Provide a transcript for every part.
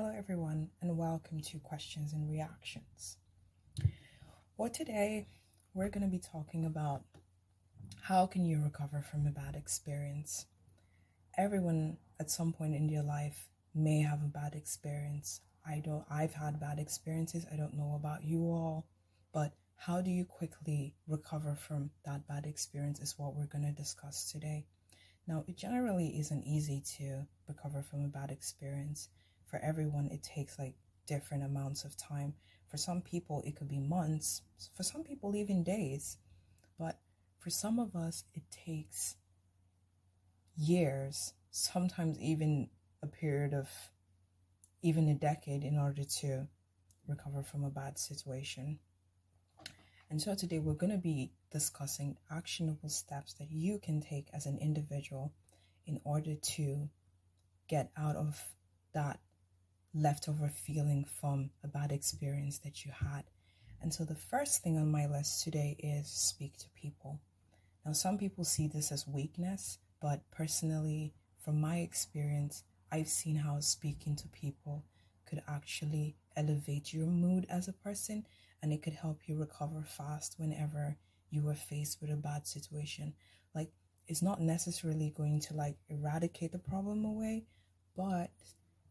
Hello, everyone, and welcome to Questions and Reactions. Well, today we're going to be talking about how can you recover from a bad experience. Everyone at some point in their life may have a bad experience. I've had bad experiences. I don't know about you all, but how do you quickly recover from that bad experience is what we're going to discuss today. Now, it generally isn't easy to recover from a bad experience. For everyone, it takes like different amounts of time. For some people, it could be months. For some people, even days. But for some of us, it takes years, sometimes even a period of even a decade in order to recover from a bad situation. And so today we're going to be discussing actionable steps that you can take as an individual in order to get out of that leftover feeling from a bad experience that you had. And so the first thing on my list today is speak to people. Now, some people see this as weakness, but personally, from my experience, I've seen how speaking to people could actually elevate your mood as a person, and it could help you recover fast whenever you were faced with a bad situation. Like, it's not necessarily going to eradicate the problem away, but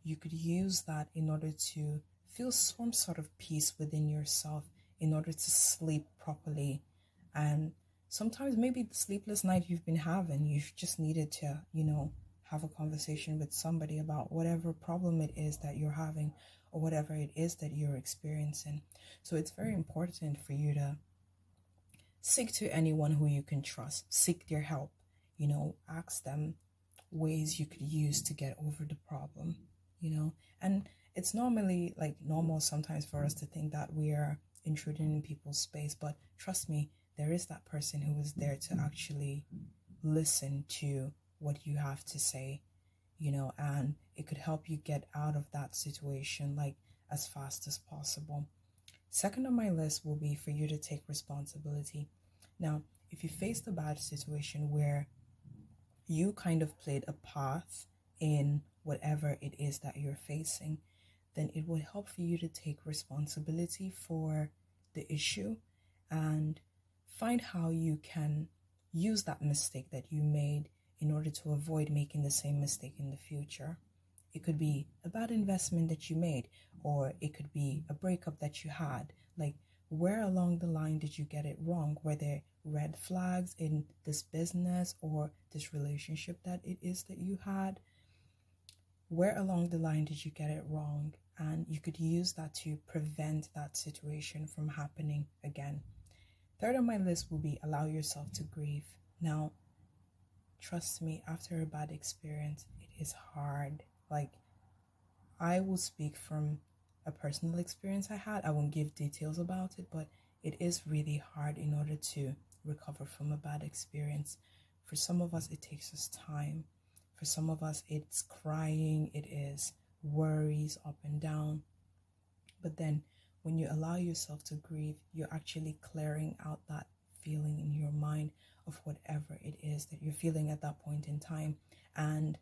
you could use that in order to feel some sort of peace within yourself, in order to sleep properly. And sometimes maybe the sleepless night you've been having, you just needed to, have a conversation with somebody about whatever problem it is that you're having or whatever it is that you're experiencing. So it's very important for you to seek to anyone who you can trust, seek their help, ask them ways you could use to get over the problem, and it's normally normal sometimes for us to think that we are intruding in people's space, but trust me, there is that person who is there to actually listen to what you have to say, and it could help you get out of that situation as fast as possible. Second on my list will be for you to take responsibility. Now, if you faced a bad situation where you kind of played a part in whatever it is that you're facing, then it would help for you to take responsibility for the issue and find how you can use that mistake that you made in order to avoid making the same mistake in the future. It could be a bad investment that you made, or it could be a breakup that you had. Where along the line did you get it wrong? Were there red flags in this business or this relationship that it is that you had? Where along the line did you get it wrong? And you could use that to prevent that situation from happening again. Third on my list will be allow yourself to grieve. Now, trust me, after a bad experience, it is hard. I will speak from a personal experience I had. I won't give details about it, but it is really hard in order to recover from a bad experience. For some of us, it takes us time. For some of us, it's crying, it is worries up and down. But then when you allow yourself to grieve, you're actually clearing out that feeling in your mind of whatever it is that you're feeling at that point in time. And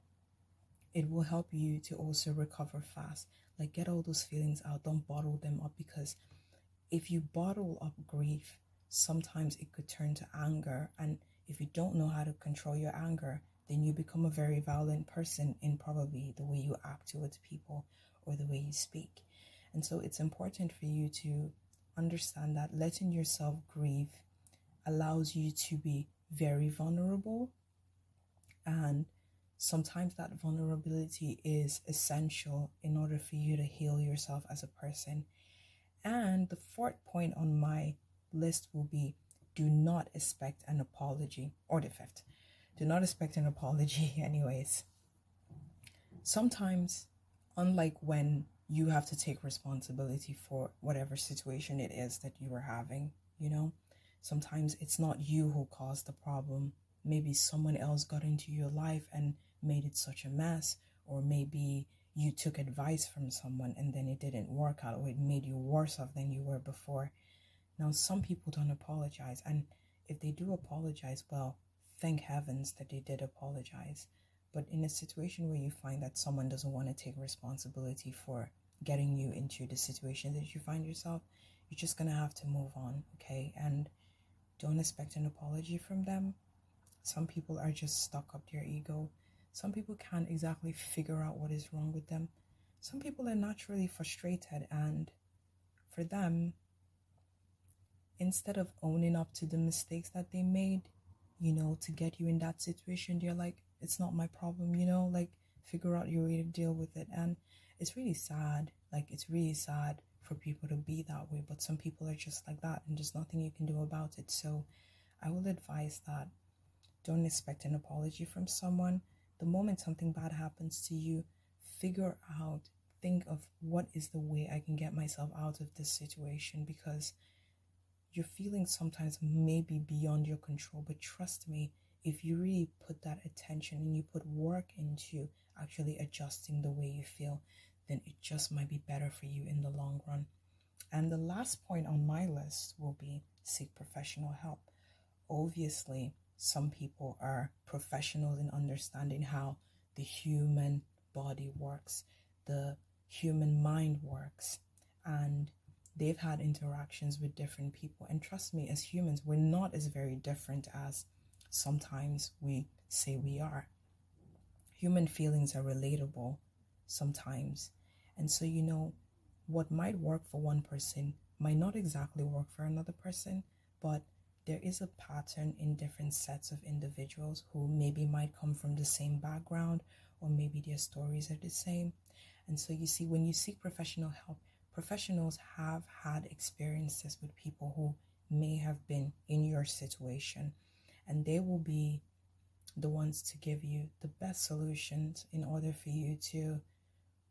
it will help you to also recover fast. Get all those feelings out. Don't bottle them up, because if you bottle up grief, sometimes it could turn to anger. And if you don't know how to control your anger, then you become a very violent person in probably the way you act towards people or the way you speak. And so it's important for you to understand that letting yourself grieve allows you to be very vulnerable, and sometimes that vulnerability is essential in order for you to heal yourself as a person. And the fourth point on my list will be do not expect an apology, or the fifth, do not expect an apology anyways. Sometimes, unlike when you have to take responsibility for whatever situation it is that you are having, sometimes it's not you who caused the problem. Maybe someone else got into your life and made it such a mess, or maybe you took advice from someone and then it didn't work out, or it made you worse off than you were before. Now, some people don't apologize, and if they do apologize, well, thank heavens that they did apologize. But in a situation where you find that someone doesn't want to take responsibility for getting you into the situation that you find yourself, you're just going to have to move on, okay? And don't expect an apology from them. Some people are just stuck up their ego. Some people can't exactly figure out what is wrong with them. Some people are naturally frustrated, and for them, instead of owning up to the mistakes that they made, to get you in that situation, they're like, it's not my problem, like figure out your way to deal with it. And it's really sad. Like, it's really sad for people to be that way, but some people are just like that, and there's nothing you can do about it. So I will advise that don't expect an apology from someone. The moment something bad happens to you, figure out, think of what is the way I can get myself out of this situation, because your feelings sometimes may be beyond your control. But trust me, if you really put that attention and you put work into actually adjusting the way you feel, then it just might be better for you in the long run. And the last point on my list will be seek professional help. Obviously, some people are professionals in understanding how the human body works, the human mind works, and they've had interactions with different people. And trust me, as humans, we're not as very different as sometimes we say we are. Human feelings are relatable sometimes. And so, what might work for one person might not exactly work for another person, but there is a pattern in different sets of individuals who maybe might come from the same background, or maybe their stories are the same. And so you see, when you seek professional help, professionals have had experiences with people who may have been in your situation, and they will be the ones to give you the best solutions in order for you to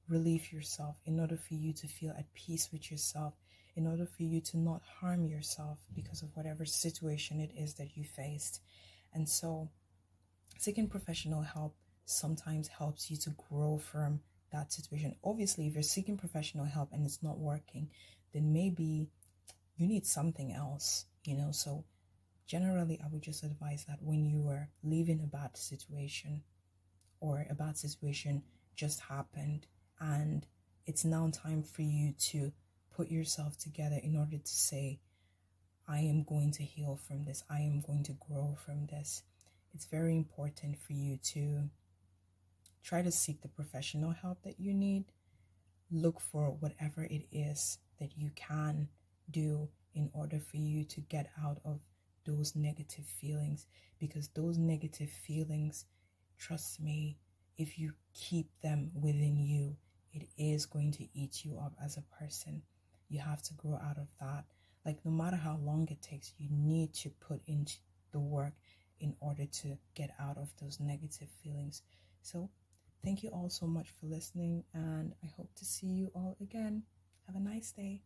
relieve yourself, in order for you to feel at peace with yourself, in order for you to not harm yourself because of whatever situation it is that you faced. And so seeking professional help sometimes helps you to grow from that situation. Obviously, if you're seeking professional help and it's not working, then maybe you need something else, So generally, I would just advise that when you are leaving a bad situation, or a bad situation just happened, and it's now time for you to put yourself together in order to say, I am going to heal from this, I am going to grow from this. It's very important for you to try to seek the professional help that you need. Look for whatever it is that you can do in order for you to get out of those negative feelings, because those negative feelings, trust me, if you keep them within you, it is going to eat you up as a person. You have to grow out of that. Like, no matter how long it takes, you need to put into the work in order to get out of those negative feelings. So thank you all so much for listening, and I hope to see you all again. Have a nice day.